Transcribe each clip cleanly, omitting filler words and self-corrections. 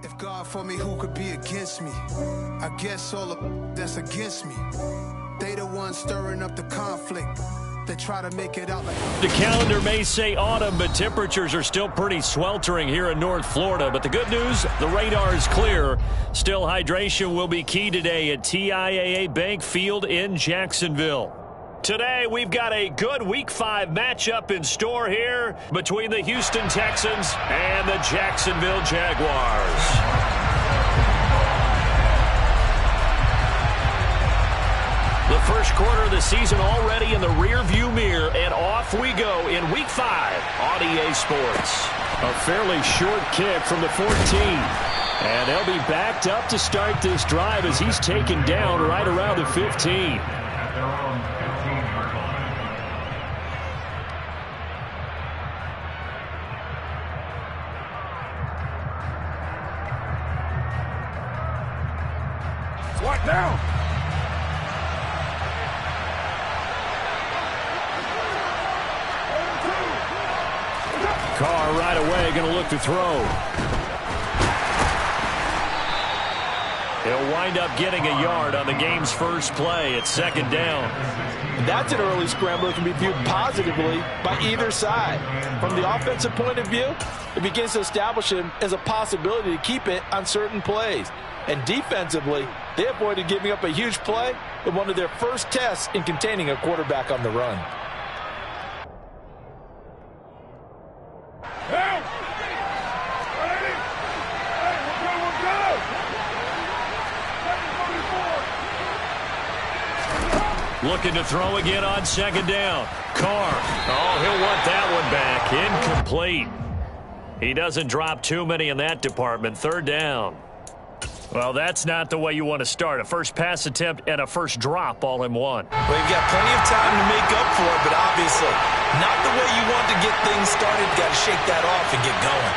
If God for me, who could be against me? I guess all the that's against me. They the ones stirring up the conflict. They try to make it out like... The calendar may say autumn, but temperatures are still pretty sweltering here in North Florida. But the good news, the radar is clear. Still, hydration will be key today at TIAA Bank Field in Jacksonville. Today, we've got a good Week 5 matchup in store here between the Houston Texans and the Jacksonville Jaguars. The first quarter of the season already in the rearview mirror, and off we go in Week 5 on EA Sports. A fairly short kick from the 14. And they'll be backed up to start this drive as he's taken down right around the 15. What now? Carr right away going to look to throw. He'll wind up getting a yard on the game's first play. It's second down. That's an early scramble that can be viewed positively by either side. From the offensive point of view, it begins to establish him as a possibility to keep it on certain plays. And defensively, they avoided giving up a huge play in one of their first tests in containing a quarterback on the run. Looking to throw again on second down. Carr. Oh, he'll want that one back. Incomplete. He doesn't drop too many in that department. Third down. Well, that's not the way you want to start. A first pass attempt and a first drop all in one. Well, you've got plenty of time to make up for it, but obviously not the way you want to get things started. Got to shake that off and get going.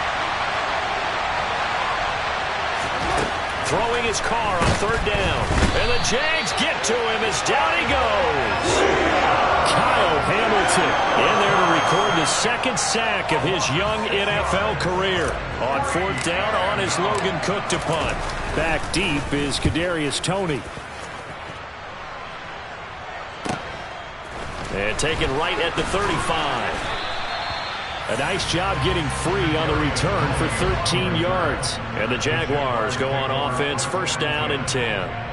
Throwing his Carr on third down. And the Jags get to him as down he goes. Kyle Hamilton in there to record the second sack of his young NFL career. On fourth down on his Logan Cook to punt. Back deep is Kadarius Toney. And taken right at the 35. A nice job getting free on the return for 13 yards. And the Jaguars go on offense, first down and 10.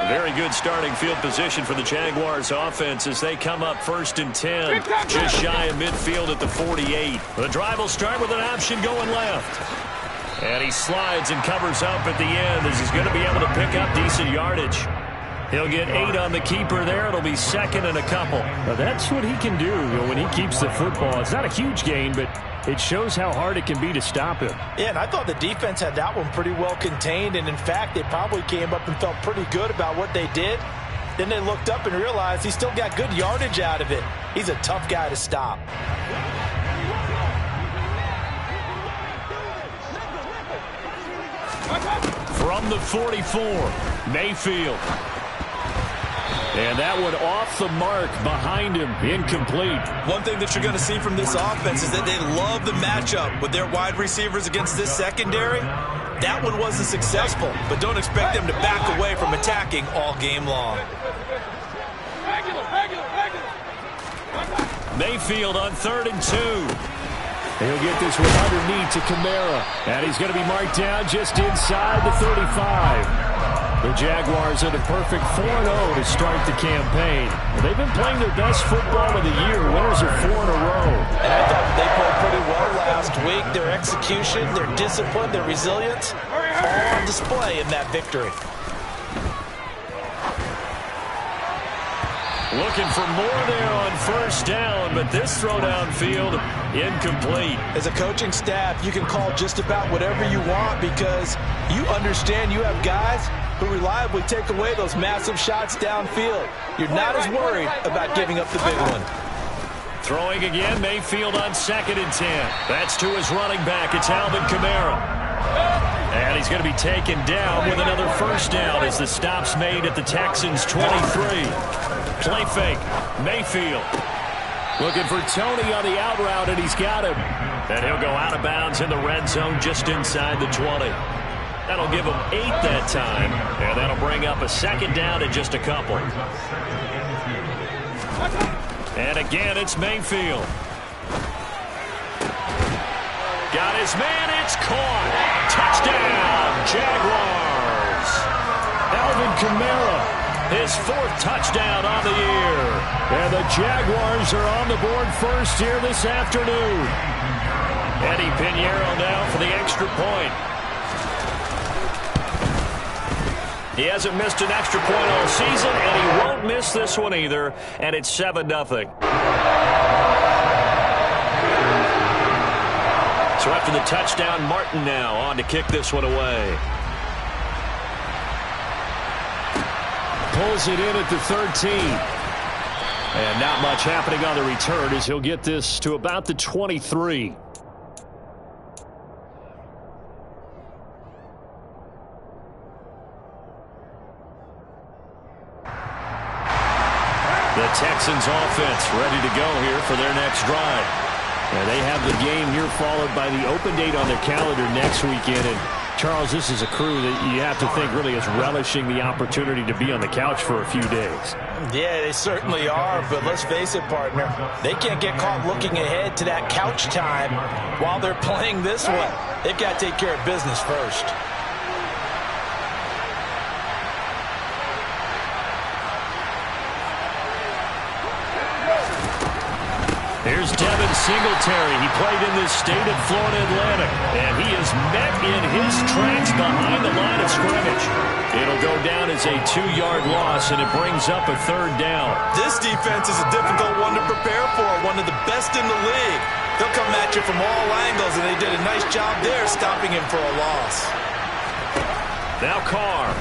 Very good starting field position for the Jaguars offense as they come up first and 10. Just shy of midfield at the 48. The drive will start with an option going left. And he slides and covers up at the end as he's going to be able to pick up decent yardage. He'll get 8 on the keeper there. It'll be second and a couple. Now that's what he can do when he keeps the football. It's not a huge gain, but it shows how hard it can be to stop him. Yeah, and I thought the defense had that one pretty well contained, and in fact, they probably came up and felt pretty good about what they did. Then they looked up and realized he still got good yardage out of it. He's a tough guy to stop. From the 44, Mayfield. And that one off the mark behind him, incomplete. One thing that you're going to see from this offense is that they love the matchup with their wide receivers against this secondary. That one wasn't successful, but don't expect them to back away from attacking all game long. Mayfield on 3rd and 2. He'll get this one underneath to Kamara. And he's going to be marked down just inside the 35. The Jaguars are the perfect 4-0 to start the campaign. They've been playing their best football of the year. Winners are 4 in a row. And I thought they played pretty well last week. Their execution, their discipline, their resilience, all on display in that victory. Looking for more there on first down, but this throw downfield incomplete. As a coaching staff, you can call just about whatever you want because you understand you have guys who reliably take away those massive shots downfield. You're not as worried about giving up the big one. Throwing again, Mayfield on 2nd and 10. That's to his running back. It's Alvin Kamara. And he's going to be taken down with another first down as the stop's made at the Texans' 23. Play fake. Mayfield looking for Tony on the out route, and he's got him. And he'll go out of bounds in the red zone just inside the 20. That'll give him 8 that time, and that'll bring up a 2nd down in just a couple. And again, it's Mayfield. Got his man. It's caught. Touchdown, Jaguars. Alvin Kamara, his 4th touchdown on the year. And the Jaguars are on the board first here this afternoon. Eddie Pinheiro now for the extra point. He hasn't missed an extra point all season, and he won't miss this one either. And it's 7-0. So after the touchdown, Martin now on to kick this one away. Pulls it in at the 13. And not much happening on the return as he'll get this to about the 23. The Texans offense ready to go here for their next drive. And they have the game here followed by the open date on their calendar next weekend. And Charles, this is a crew that you have to think really is relishing the opportunity to be on the couch for a few days. Yeah, they certainly are, but let's face it, partner. They can't get caught looking ahead to that couch time while they're playing this one. They've got to take care of business first. Here's Devin Singletary. He played in this state of Florida Atlantic, and he is met in his tracks behind the line of scrimmage. It'll go down as a 2-yard loss, and it brings up a 3rd down. This defense is a difficult one to prepare for, one of the best in the league. They'll come at you from all angles, and they did a nice job there stopping him for a loss. Now Carr.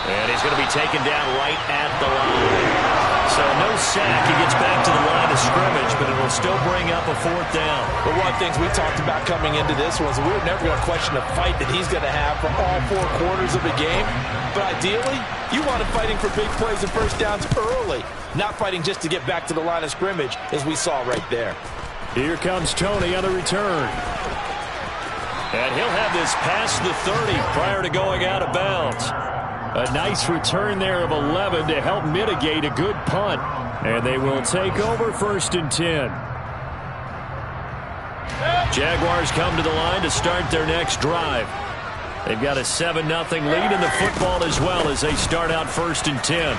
And he's going to be taken down right at the line. So no sack. He gets back to the line of scrimmage, but it will still bring up a 4th down. But one of the things we talked about coming into this one is we were never going to question the fight that he's going to have for all 4 quarters of the game. But ideally, you want him fighting for big plays and first downs early, not fighting just to get back to the line of scrimmage, as we saw right there. Here comes Tony on the return. And he'll have this past the 30 prior to going out of bounds. A nice return there of 11 to help mitigate a good punt. And they will take over 1st and 10. Jaguars come to the line to start their next drive. They've got a 7-0 lead in the football as well as they start out 1st and 10.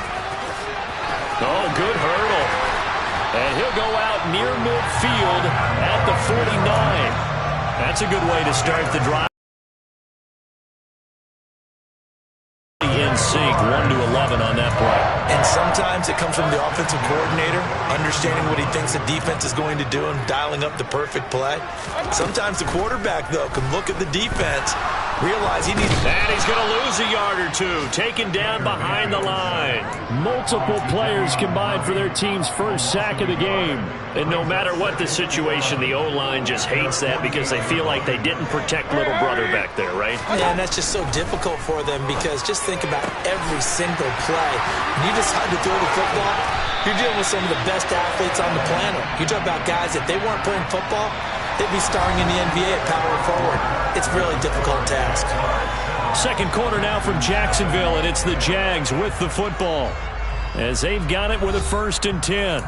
Oh, good hurdle. And he'll go out near midfield at the 49. That's a good way to start the drive. In sync, 1-11 on that play. And sometimes it comes from the offensive coordinator, understanding what he thinks the defense is going to do and dialing up the perfect play. Sometimes the quarterback, though, can look at the defense, realize he needs... And he's going to lose a yard or two, taken down behind the line. Multiple players combined for their team's first sack of the game. And no matter what the situation, the O-line just hates that because they feel like they didn't protect little brother back there, right? Yeah, and that's just so difficult for them because just think about every single play. When you decide to throw the football, you're dealing with some of the best athletes on the planet. You talk about guys, if they weren't playing football, they'd be starring in the NBA at power forward. It's a really difficult task. 2nd quarter now from Jacksonville, and it's the Jags with the football as they've got it with a 1st and 10.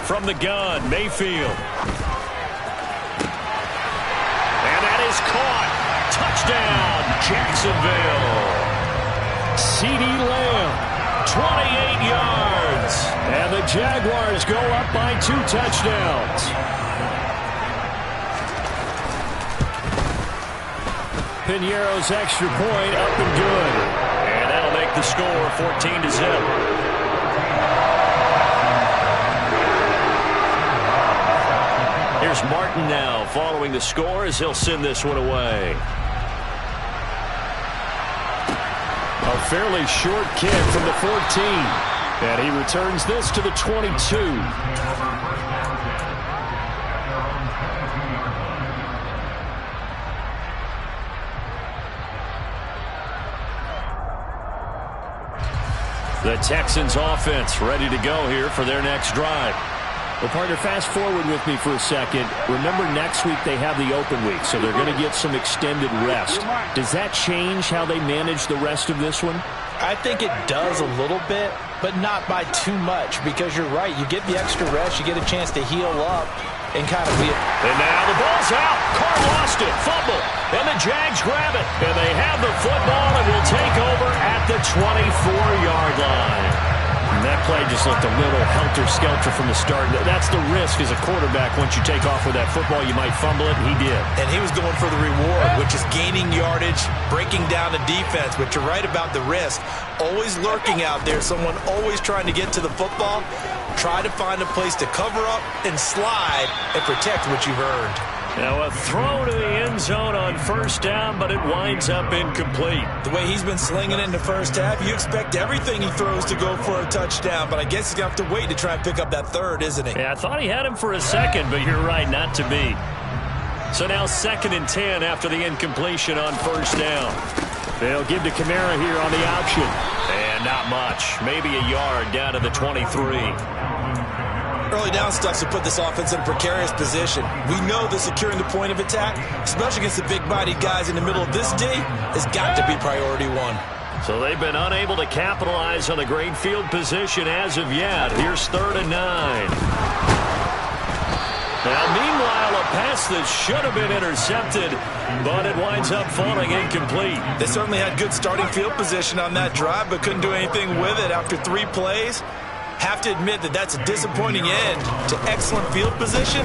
From the gun, Mayfield. And that is caught. Touchdown, Jacksonville. CeeDee Lamb, 28 yards. And And the Jaguars go up by 2 touchdowns. Piñeiro's extra point up and good. And that'll make the score 14-0. Here's Martin now following the score as he'll send this one away. A fairly short kick from the 14. And he returns this to the 22. The Texans offense ready to go here for their next drive. Well, partner, fast forward with me for a second. Remember, next week they have the open week, so they're going to get some extended rest. Does that change how they manage the rest of this one? I think it does a little bit, but not by too much, because you're right. You get the extra rest. You get a chance to heal up and kind of be... And now the ball's out. Carr lost it. Fumble. And the Jags grab it. And they have the football and will take over at the 24-yard line. And that play just looked a little helter-skelter from the start. That's the risk as a quarterback. Once you take off with that football, you might fumble it, and he did. And he was going for the reward, which is gaining yardage, breaking down the defense. But you're right about the risk. Always lurking out there, someone always trying to get to the football. Try to find a place to cover up and slide and protect what you've earned. Now a throw to the end zone on first down, but it winds up incomplete. The way he's been slinging it in the first half, you expect everything he throws to go for a touchdown, but I guess he's going to have to wait to try and pick up that third, isn't he? Yeah, I thought he had him for a second, but you're right, not to be. So now 2nd and 10 after the incompletion on first down. They'll give to Kamara here on the option. And not much. Maybe a yard down to the 23. Early down stuffs to put this offense in a precarious position. We know that securing the point of attack, especially against the big-bodied guys in the middle of this D, has got to be priority one. So they've been unable to capitalize on the great field position as of yet. Here's 3rd and 9. Now, meanwhile, a pass that should have been intercepted, but it winds up falling incomplete. They certainly had good starting field position on that drive, but couldn't do anything with it after 3 plays. Have to admit that that's a disappointing end to excellent field position.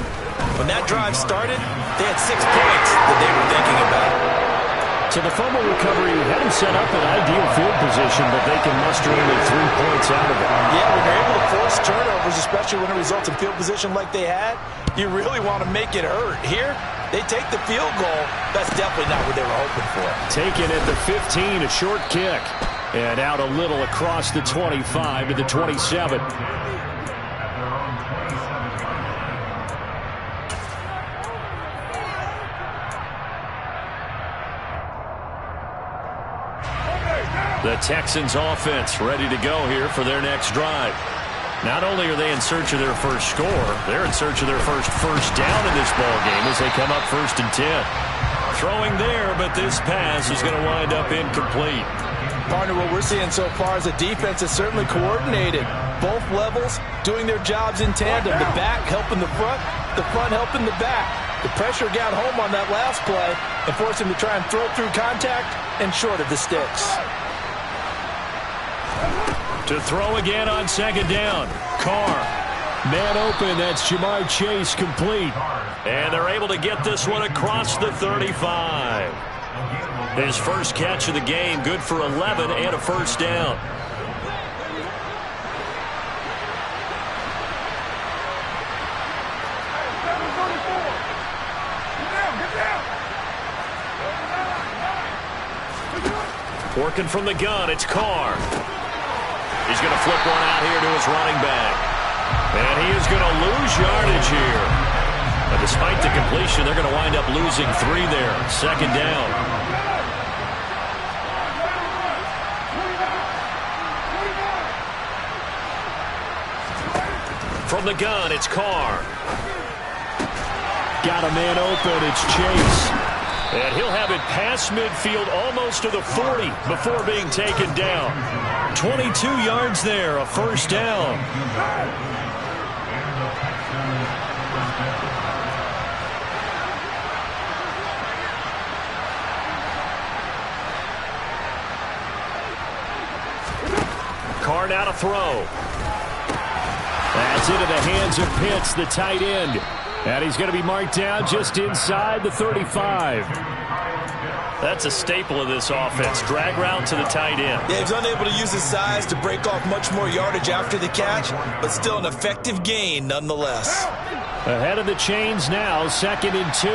When that drive started, they had 6 points that they were thinking about. So the fumble recovery had them set up in ideal field position, but they can muster only 3 points out of it. Yeah, when you're able to force turnovers, especially when it results in field position like they had, you really want to make it hurt. Here, they take the field goal. That's definitely not what they were hoping for. Taken at the 15, a short kick. And out a little across the 25 to the 27. The Texans offense ready to go here for their next drive. Not only are they in search of their first score, they're in search of their first down in this ball game as they come up 1st and 10. Throwing there, but this pass is going to wind up incomplete. Partner, what we're seeing so far is a defense that's certainly coordinated. Both levels doing their jobs in tandem. The back helping the front helping the back. The pressure got home on that last play and forced him to try and throw through contact and short of the sticks. To throw again on 2nd down. Carr. Man open, that's Jamar Chase complete. And they're able to get this one across the 35. His first catch of the game, good for 11 and a first down. Working from the gun, it's Carr. He's going to flip one out here to his running back. And he is going to lose yardage here. But despite the completion, they're going to wind up losing 3 there. 2nd down. From the gun, it's Carr. Got a man open, it's Chase. And he'll have it past midfield almost to the 40 before being taken down. 22 yards there, a first down. Carr now to throw. That's into the hands of Pitts, the tight end. And he's going to be marked down just inside the 35. That's a staple of this offense. Drag route to the tight end. Yeah, he's unable to use his size to break off much more yardage after the catch, but still an effective gain nonetheless. Ahead of the chains now, 2nd and 2.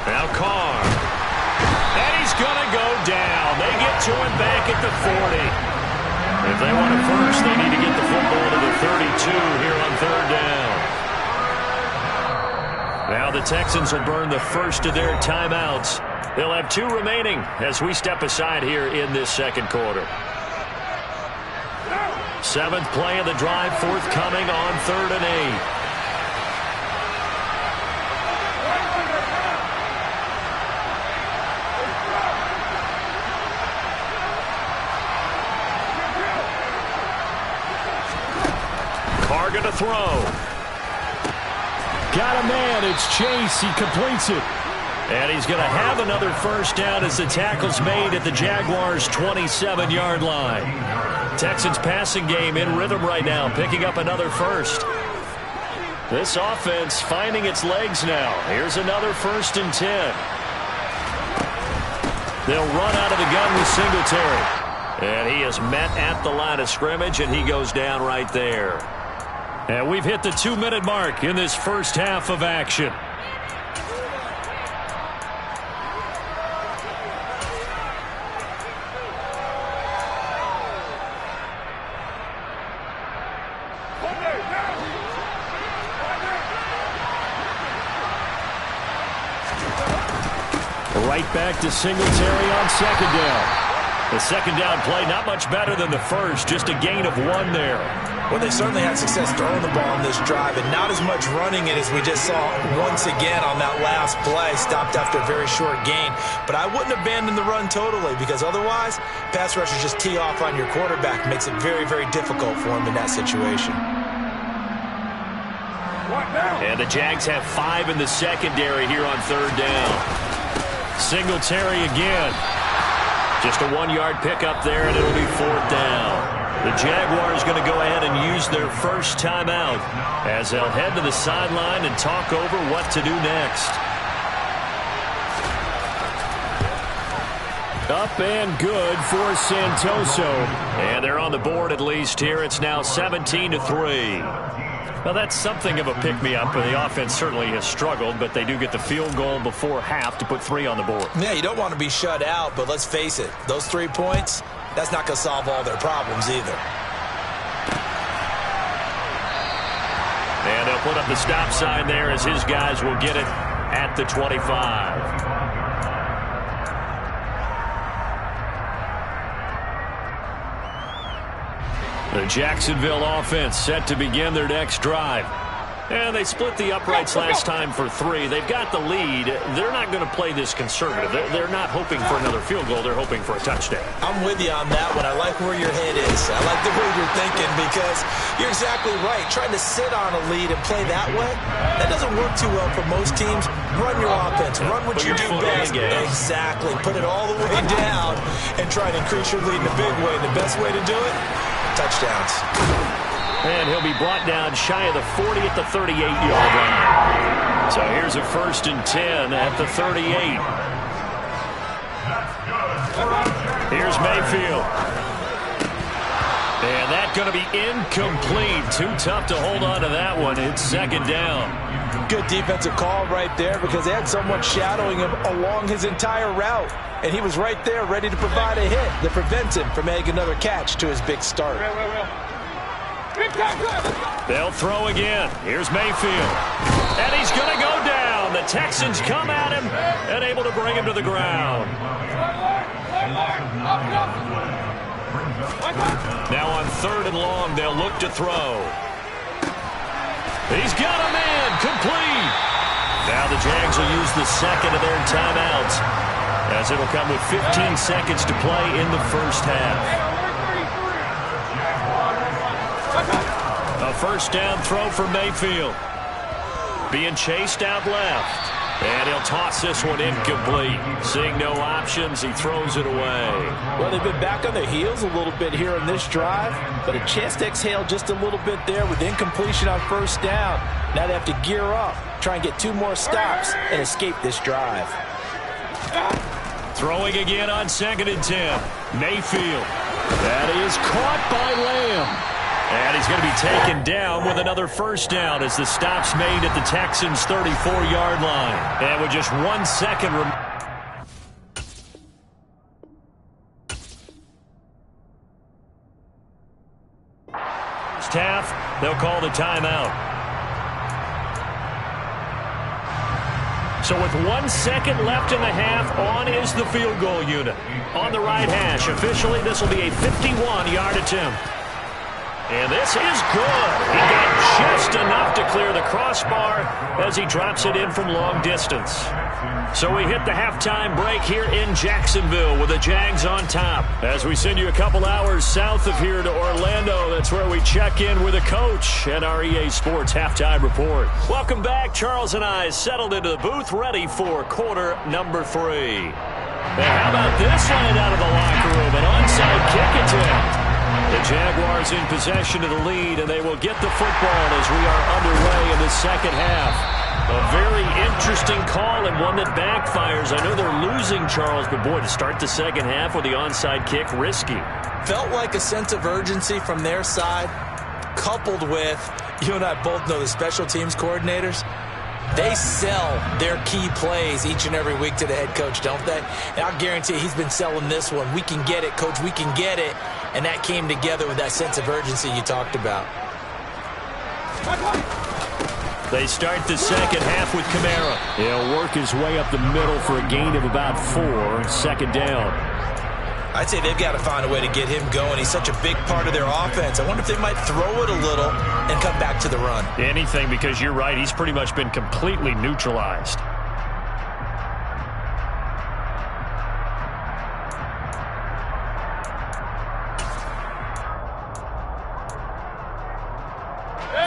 Now Carr. And he's going to go down. They get to him back at the 40. If they want it first, they need to get the football to the 32 here on 3rd down. Now the Texans will burn the first of their timeouts. They'll have 2 remaining as we step aside here in this 2nd quarter. 7th play of the drive forthcoming on 3rd and 8. Carr going to throw. Got a man. It's Chase. He completes it. And he's going to have another first down as the tackle's made at the Jaguars' 27-yard line. Texans passing game in rhythm right now, picking up another first. This offense finding its legs now. Here's another 1st and 10. They'll run out of the gun with Singletary. And he is met at the line of scrimmage, and he goes down right there. And we've hit the 2-minute mark in this first half of action. Right back to Singletary on 2nd down. The 2nd down play not much better than the first, just a gain of 1 there. Well, they certainly had success throwing the ball on this drive, and not as much running it as we just saw once again on that last play. Stopped after a very short gain. But I wouldn't abandon the run totally, because otherwise, pass rushers just tee off on your quarterback. Makes it very, very difficult for him in that situation. And the Jags have 5 in the secondary here on 3rd down. Singletary again. Just a 1-yard pickup there, and it'll be 4th down. The Jaguars going to go ahead and use their first timeout as they'll head to the sideline and talk over what to do next. Up and good for Santoso. And they're on the board at least here. It's now 17-3. Well, that's something of a pick-me-up. The offense certainly has struggled, but they do get the field goal before half to put 3 on the board. Yeah, you don't want to be shut out, but let's face it. Those 3 points, that's not going to solve all their problems either. And they'll put up the stop sign there as his guys will get it at the 25. The Jacksonville offense set to begin their next drive. And they split the uprights last time for 3. They've got the lead. They're not going to play this conservative. They're not hoping for another field goal. They're hoping for a touchdown. I'm with you on that one. I like where your head is. I like the way you're thinking, because you're exactly right. Trying to sit on a lead and play that way, that doesn't work too well for most teams. Run your offense. Run what you do best. Exactly. Put it all the way down and try to increase your lead in a big way. And the best way to do it, touchdowns. And he'll be brought down shy of the 40 at the 38-yard line. So here's a 1st and 10 at the 38. Here's Mayfield. And that's going to be incomplete. Too tough to hold on to that one. It's 2nd down. Good defensive call right there, because they had someone shadowing him along his entire route. And he was right there ready to provide a hit that prevents him from making another catch to his big start. They'll throw again. Here's Mayfield. And he's going to go down. The Texans come at him and able to bring him to the ground. Now on 3rd and long, they'll look to throw. He's got a man. Complete. Now the Jags will use the 2nd of their timeouts, as it'll come with 15 seconds to play in the first half. A 1st down throw for Mayfield. Being chased out left. And he'll toss this one incomplete. Seeing no options, he throws it away. Well, they've been back on their heels a little bit here in this drive, but a chance to exhale just a little bit there with incompletion on first down. Now they have to gear up, try and get 2 more stops, and escape this drive. Throwing again on 2nd and 10. Mayfield. That is caught by Lamb. And he's going to be taken down with another first down as the stop's made at the Texans' 34-yard line. And with just 1 second remaining. First half, they'll call the timeout. So with 1 second left in the half, on is the field goal unit. On the right hash, officially this will be a 51-yard attempt. And this is good. He got just enough to clear the crossbar as he drops it in from long distance. So we hit the halftime break here in Jacksonville with the Jags on top. As we send you a couple hours south of here to Orlando, that's where we check in with a coach at our EA Sports Halftime Report. Welcome back. Charles and I settled into the booth ready for quarter number 3. And how about this line out of the locker room? An onside kick attempt. The Jaguars in possession of the lead, and they will get the football as we are underway in the second half. A very interesting call and one that backfires. I know they're losing, Charles, but boy, to start the second half with the onside kick, risky. Felt like a sense of urgency from their side, coupled with, you and I both know the special teams coordinators, they sell their key plays each and every week to the head coach, don't they? And I'll guarantee he's been selling this one. We can get it, coach, we can get it. And that came together with that sense of urgency you talked about. They start the second half with Kamara. He'll work his way up the middle for a gain of about 4, second down. I'd say they've got to find a way to get him going. He's such a big part of their offense. I wonder if they might throw it a little and come back to the run. Anything, because you're right, he's pretty much been completely neutralized.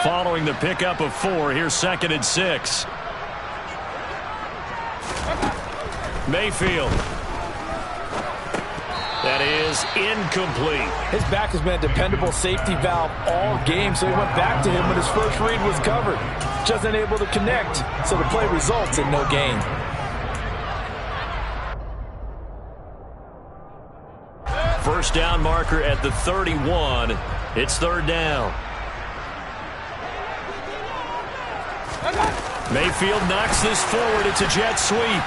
Following the pickup of 4, here's 2nd and 6. Mayfield. That is incomplete. His back has been a dependable safety valve all game, so he went back to him when his first read was covered. Just unable to connect, so the play results in no gain. First down marker at the 31. It's 3rd down. Mayfield knocks this forward. It's a jet sweep.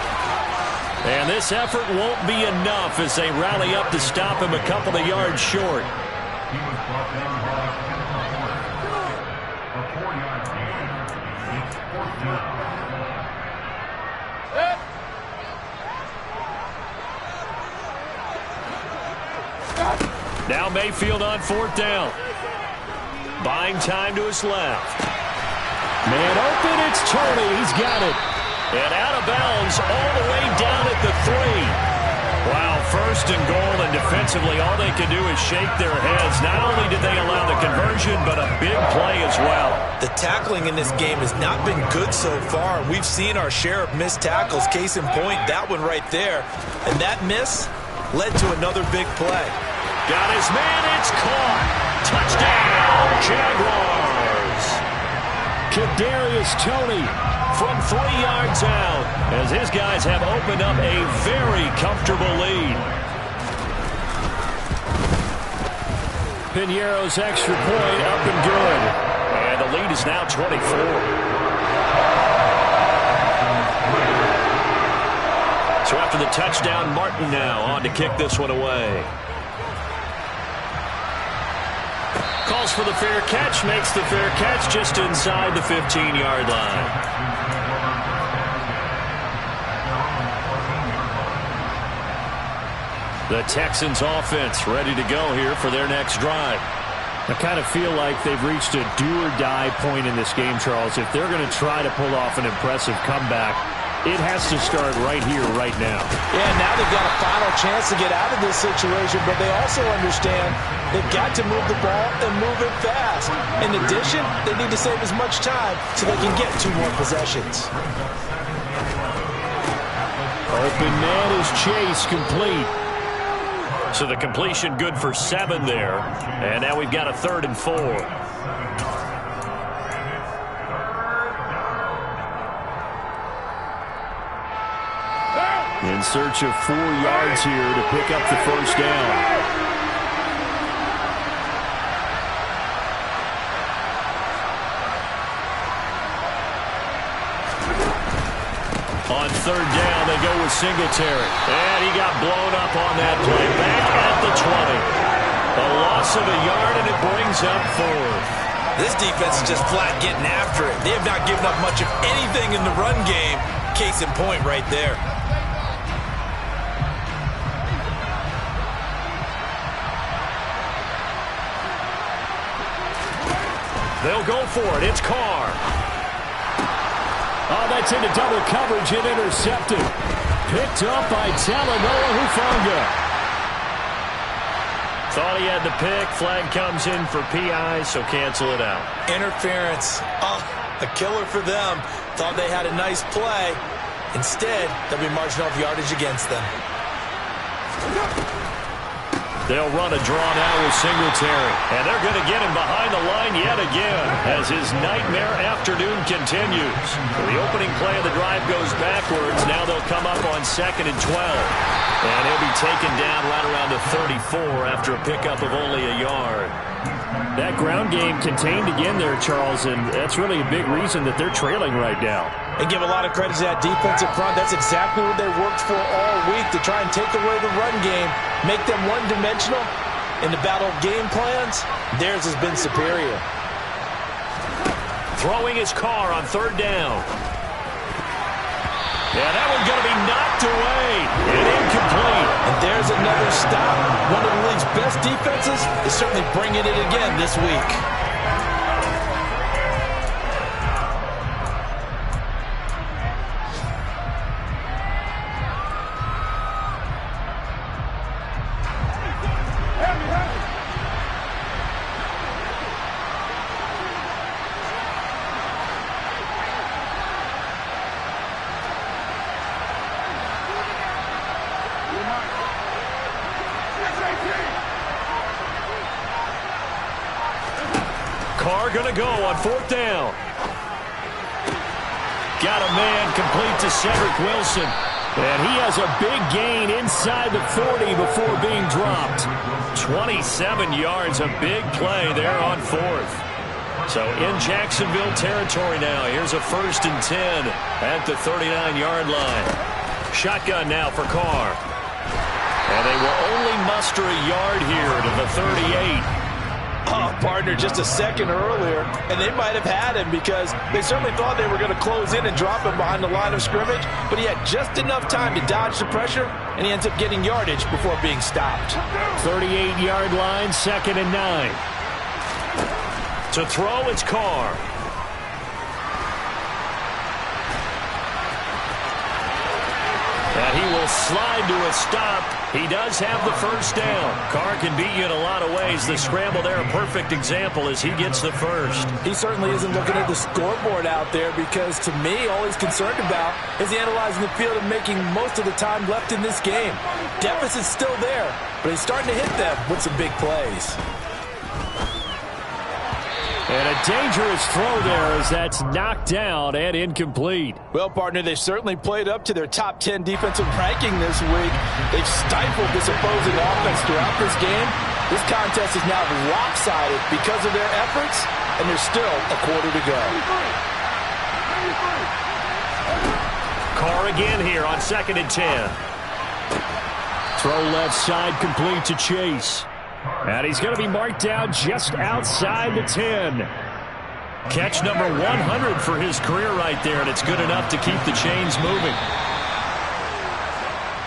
And this effort won't be enough as they rally up to stop him a couple of yards short. Now Mayfield on 4th down. Buying time to his left. Man open, it's Tony. He's got it. And out of bounds all the way down at the 3. Wow, 1st and goal, and defensively all they can do is shake their heads. Not only did they allow the conversion, but a big play as well. The tackling in this game has not been good so far. We've seen our share of missed tackles. Case in point, that one right there. And that miss led to another big play. Got his man, it's caught. Touchdown, Jaguars. Kadarius Toney from 3 yards out as his guys have opened up a very comfortable lead. Piñeiro's extra point up and good. And the lead is now 24. So after the touchdown, Martin now on to kick this one away. Calls for the fair catch, makes the fair catch just inside the 15-yard line. The Texans offense ready to go here for their next drive. I kind of feel like they've reached a do-or-die point in this game, Charles. If they're going to try to pull off an impressive comeback, it has to start right here, right now. Yeah, now they've got a final chance to get out of this situation, but they also understand they've got to move the ball and move it fast. In addition, they need to save as much time so they can get 2 more possessions. Open man is Chase, complete. So the completion good for 7 there. And now we've got a 3rd and 4. In search of 4 yards here to pick up the first down. On 3rd down, they go with Singletary. And he got blown up on that play. Back at the 20. A loss of a yard, and it brings up 4th. This defense is just flat getting after it. They have not given up much of anything in the run game. Case in point right there. They'll go for it. It's Carr. Oh, that's into double coverage and intercepted. Picked up by Talanoa Hufanga. Thought he had the pick. Flag comes in for PI, so cancel it out. Interference. Oh, a killer for them. Thought they had a nice play. Instead, they'll be marching off yardage against them. They'll run a draw now with Singletary. And they're going to get him behind the line yet again as his nightmare afternoon continues. The opening play of the drive goes backwards. Now they'll come up on 2nd and 12. And he'll be taken down right around the 34 after a pickup of only a yard. That ground game contained again there, Charles, and that's really a big reason that they're trailing right now. And give a lot of credit to that defensive front. That's exactly what they worked for all week, to try and take away the run game, make them one-dimensional. In the battle of game plans, theirs has been superior. Throwing his Carr on 3rd down. Yeah, that one's going to be knocked away and incomplete. And there's another stop. One of the league's best defenses is certainly bringing it again this week. Carr going to go on 4th down. Got a man complete to Cedric Wilson. And he has a big gain inside the 40 before being dropped. 27 yards, a big play there on 4th. So in Jacksonville territory now. Here's a 1st and 10 at the 39-yard line. Shotgun now for Carr. And they will only muster a yard here to the 38. Oh, partner, just a second earlier, and they might have had him because they certainly thought they were going to close in and drop him behind the line of scrimmage, but he had just enough time to dodge the pressure, and he ends up getting yardage before being stopped. 38-yard line, 2nd and 9. To throw, it's Carr. And he will slide to a stop. He does have the first down. Carr can beat you in a lot of ways. The scramble there, a perfect example as he gets the first. He certainly isn't looking at the scoreboard out there because, to me, all he's concerned about is analyzing the field and making most of the time left in this game. Deficit's still there, but he's starting to hit them with some big plays. And a dangerous throw there as that's knocked down and incomplete. Well, partner, they certainly played up to their top 10 defensive ranking this week. They've stifled this opposing offense throughout this game. This contest is now lopsided because of their efforts, and there's still a quarter to go. Carr again here on 2nd and 10. Throw left side complete to Chase. And he's going to be marked down just outside the 10. Catch number 100 for his career right there, and it's good enough to keep the chains moving.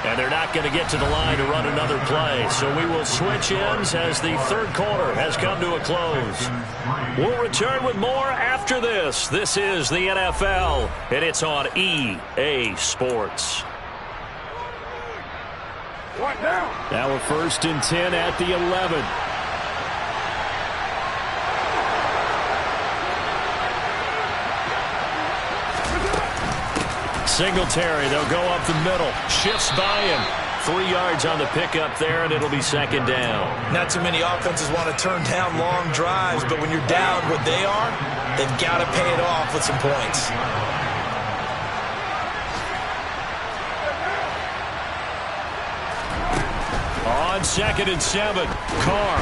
And they're not going to get to the line to run another play, so we will switch ends as the 3rd quarter has come to a close. We'll return with more after this. This is the NFL, and it's on EA Sports. Now a 1st and 10 at the 11. Singletary, they'll go up the middle. Shifts by him. 3 yards on the pickup there, and it'll be second down. Not too many offenses want to turn down long drives, but when you're down what they are, they've got to pay it off with some points. On 2nd and 7, Carr.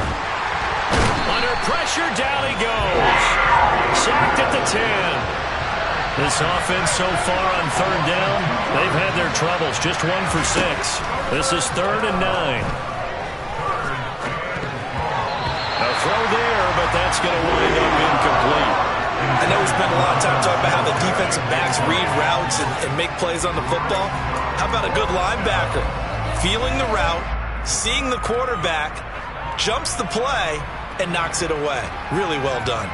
Under pressure, down he goes. Sacked at the 10. This offense so far on 3rd down, they've had their troubles. Just 1 for 6. This is 3rd and 9. A throw there, but that's going to wind up incomplete. I know we spent a lot of time talking about how the defensive backs read routes and make plays on the football. How about a good linebacker? Feeling the route, seeing the quarterback, jumps the play, and knocks it away. Really well done.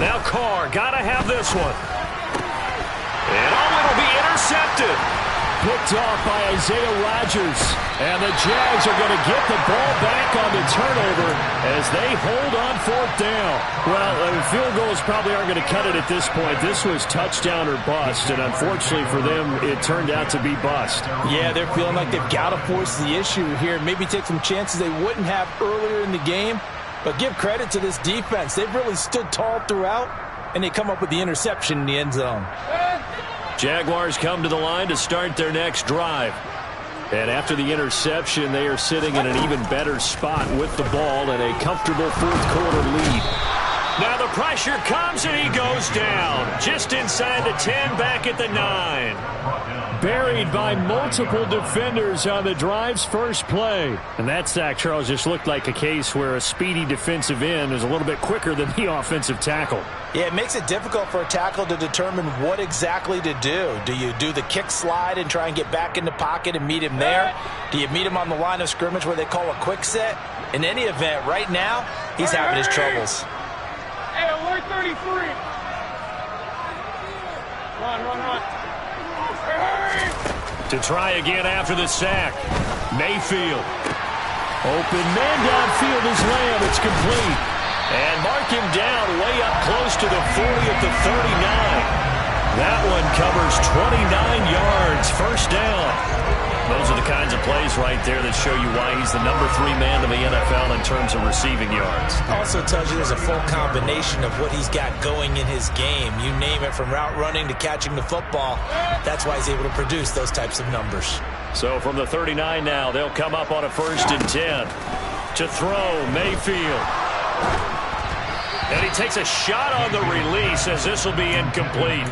Now Carr, got to have this one. And it'll be intercepted. Picked off by Isaiah Rodgers. And the Jags are going to get the ball back on the turnover as they hold on 4th down. Well, field goals probably aren't going to cut it at this point. This was touchdown or bust, and unfortunately for them, it turned out to be bust. Yeah, they're feeling like they've got to force the issue here. Maybe take some chances they wouldn't have earlier in the game. But give credit to this defense. They've really stood tall throughout, and they come up with the interception in the end zone. Jaguars come to the line to start their next drive. And after the interception, they are sitting in an even better spot with the ball and a comfortable 4th quarter lead. Now the pressure comes, and he goes down. Just inside the 10, back at the 9. Buried by multiple defenders on the drive's first play. And that sack, Charles, just looked like a case where a speedy defensive end is a little bit quicker than the offensive tackle. Yeah, it makes it difficult for a tackle to determine what exactly to do. Do you do the kick slide and try and get back in the pocket and meet him there? Do you meet him on the line of scrimmage where they call a quick set? In any event, right now, he's having his troubles. Hey, alert 33. Run. To try again after the sack. Mayfield. Open man downfield is Lamb. It's complete. And mark him down way up close to the 40 at the 39. That one covers 29 yards. First down. Those are the kinds of plays right there that show you why he's the number 3 man in the NFL in terms of receiving yards. Also tells you there's a full combination of what he's got going in his game. You name it, from route running to catching the football. That's why he's able to produce those types of numbers. So from the 39 now, they'll come up on a 1st and 10. To throw, Mayfield. And he takes a shot on the release as this will be incomplete.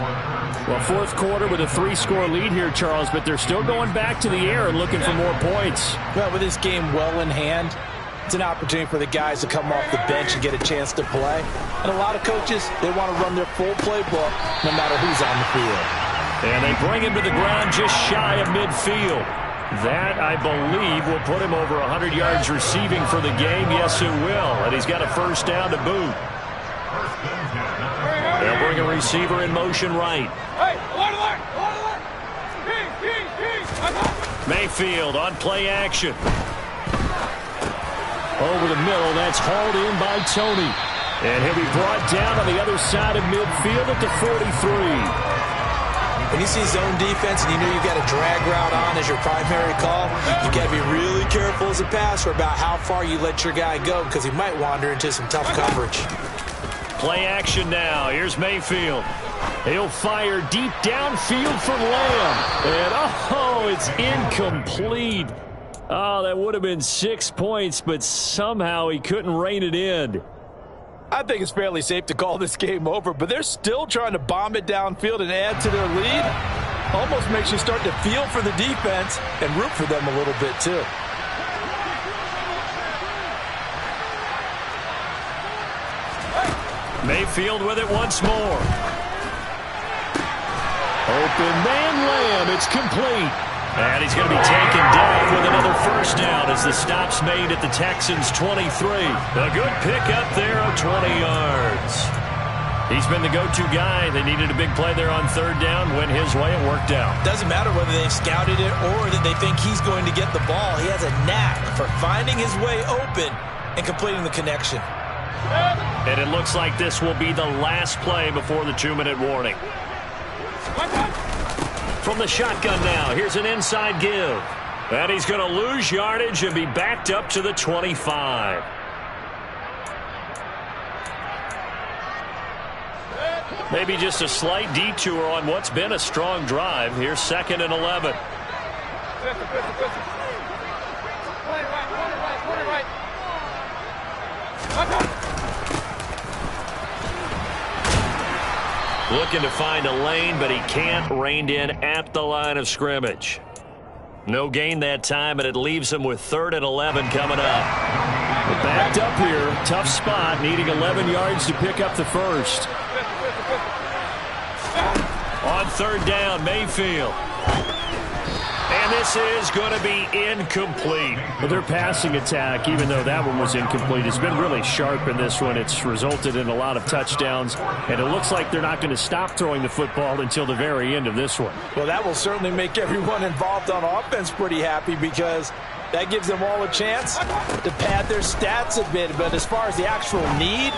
Well, 4th quarter with a 3-score lead here, Charles, but they're still going back to the air and looking for more points. Well, with this game well in hand, it's an opportunity for the guys to come off the bench and get a chance to play. And a lot of coaches, they want to run their full playbook no matter who's on the field. And they bring him to the ground just shy of midfield. That, I believe, will put him over 100 yards receiving for the game. Yes, it will. And he's got a 1st down to boot. They'll bring a receiver in motion right. Mayfield on play action. Over the middle, that's hauled in by Tony. And he'll be brought down on the other side of midfield at the 43. When you see zone defense and you know you've got a drag route on as your primary call, you've got to be really careful as a passer about how far you let your guy go, because he might wander into some tough coverage. Play action now. Here's Mayfield. He'll fire deep downfield for Lamb. And, it's incomplete. Oh, that would have been 6 points, but somehow he couldn't rein it in. I think it's fairly safe to call this game over, but they're still trying to bomb it downfield and add to their lead. Almost makes you start to feel for the defense and root for them a little bit, too. Mayfield with it once more. Open man Lamb. It's complete. And he's going to be taken down with another 1st down as the stop's made at the Texans' 23. A good pickup there of 20 yards. He's been the go-to guy. They needed a big play there on third down. Went his way. It worked out. Doesn't matter whether they've scouted it or that they think he's going to get the ball. He has a knack for finding his way open and completing the connection. And it looks like this will be the last play before the 2-minute warning. From the shotgun now, here's an inside give. And he's going to lose yardage and be backed up to the 25. Maybe just a slight detour on what's been a strong drive. Here's 2nd and 11. Looking to find a lane, but he can't. Reined in at the line of scrimmage. No gain that time, and it leaves him with 3rd and 11 coming up. Backed up here. Tough spot. Needing 11 yards to pick up the first. On 3rd down, Mayfield. And this is going to be incomplete. But their passing attack, even though that one was incomplete, has been really sharp in this one. It's resulted in a lot of touchdowns, and it looks like they're not going to stop throwing the football until the very end of this one. Well, that will certainly make everyone involved on offense pretty happy because that gives them all a chance to pad their stats a bit. But as far as the actual need,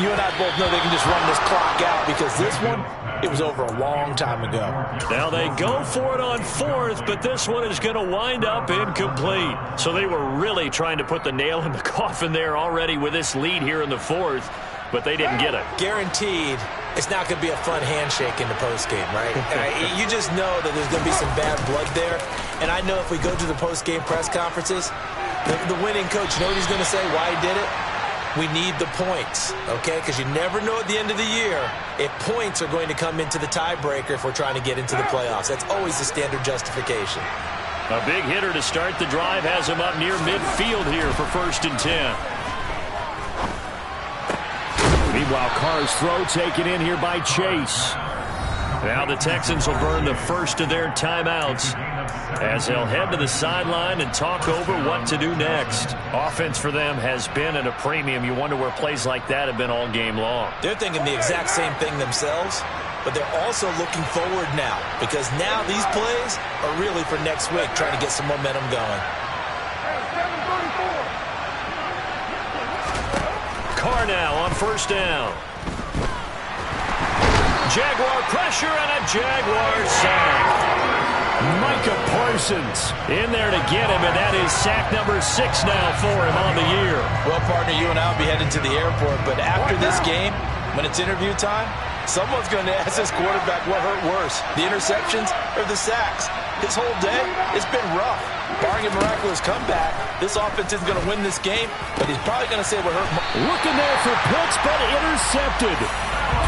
you and I both know they can just run this clock out because this one, it was over a long time ago. Now they go for it on 4th, but this one is going to wind up incomplete. So they were really trying to put the nail in the coffin there already with this lead here in the 4th, but they didn't get it. Guaranteed, it's not going to be a fun handshake in the postgame, right? You just know that there's going to be some bad blood there. And I know if we go to the postgame press conferences, the winning coach, you know what he's going to say, why he did it? We need the points, okay? Because you never know at the end of the year if points are going to come into the tiebreaker if we're trying to get into the playoffs. That's always the standard justification. A big hitter to start the drive has him up near midfield here for 1st and 10. Meanwhile, Carr's throw taken in here by Chase. Now the Texans will burn the first of their timeouts as they'll head to the sideline and talk over what to do next. Offense for them has been at a premium. You wonder where plays like that have been all game long. They're thinking the exact same thing themselves, but they're also looking forward now because now these plays are really for next week, trying to get some momentum going. Carr now on 1st down. Jaguar pressure and a Jaguar sack. Micah Parsons in there to get him, and that is sack number 6 now for him on the year. Well, partner, you and I will be headed to the airport, but after this game, when it's interview time, someone's going to ask this quarterback what hurt worse, the interceptions or the sacks. His whole day, it's been rough. Barring a miraculous comeback, this offense isn't going to win this game, but he's probably going to say what hurt more. looking there for Pitts, but intercepted.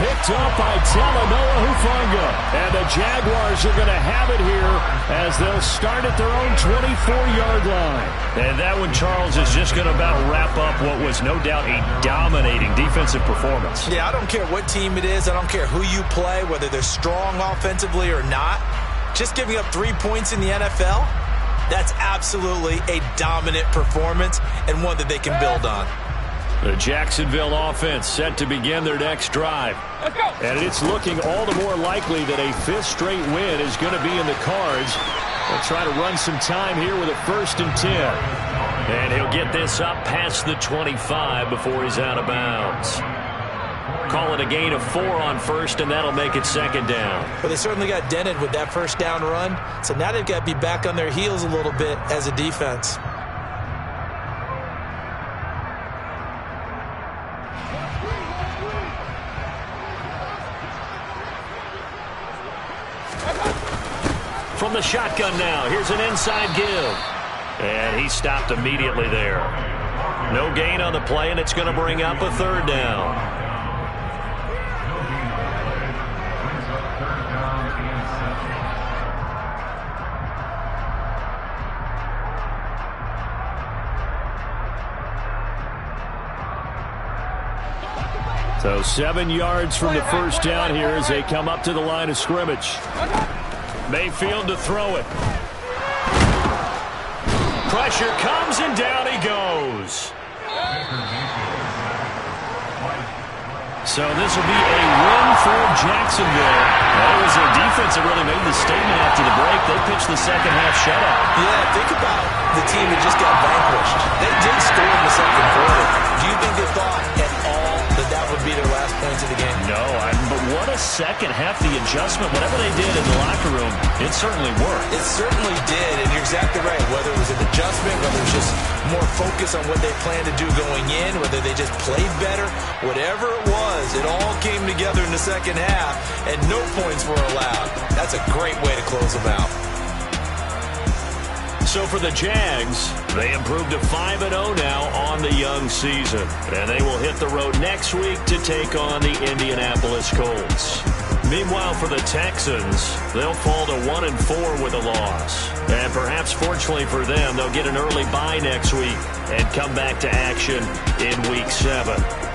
Picked up by Talanoa Hufanga. And the Jaguars are going to have it here as they'll start at their own 24-yard line. And that one, Charles, is just going to about wrap up what was no doubt a dominating defensive performance. Yeah, I don't care what team it is. I don't care who you play, whether they're strong offensively or not. Just giving up 3 points in the NFL, that's absolutely a dominant performance and one that they can build on. The Jacksonville offense set to begin their next drive. And it's looking all the more likely that a 5th straight win is going to be in the cards. They'll try to run some time here with a 1st and 10. And he'll get this up past the 25 before he's out of bounds. Call it a gain of 4 on 1st, and that'll make it 2nd down. Well, they certainly got dented with that 1st down run. So now they've got to be back on their heels a little bit as a defense. From the shotgun now, here's an inside give. And he stopped immediately there. No gain on the play, and it's going to bring up a 3rd down. So 7 yards from the 1st down here as they come up to the line of scrimmage. Mayfield to throw it. Pressure comes and down he goes. So this will be a win for Jacksonville. It was their defense that really made the statement after the break. They pitched the second half shutout. Yeah, think about the team that just got vanquished. They did score in the second quarter. Do you think they thought at all that that would be their last points of the game? No, but what a second half. The adjustment, whatever they did in the locker room, it certainly worked. It certainly did, and you're exactly right. Whether it was an adjustment, whether it was just more focus on what they planned to do going in, whether they just played better, whatever it was, it all came together in the second half, and no points were allowed. That's a great way to close them out. So for the Jags, they improved to 5-0 now on the young season. And they will hit the road next week to take on the Indianapolis Colts. Meanwhile, for the Texans, they'll fall to 1-4 with a loss. And perhaps fortunately for them, they'll get an early bye next week and come back to action in Week 7.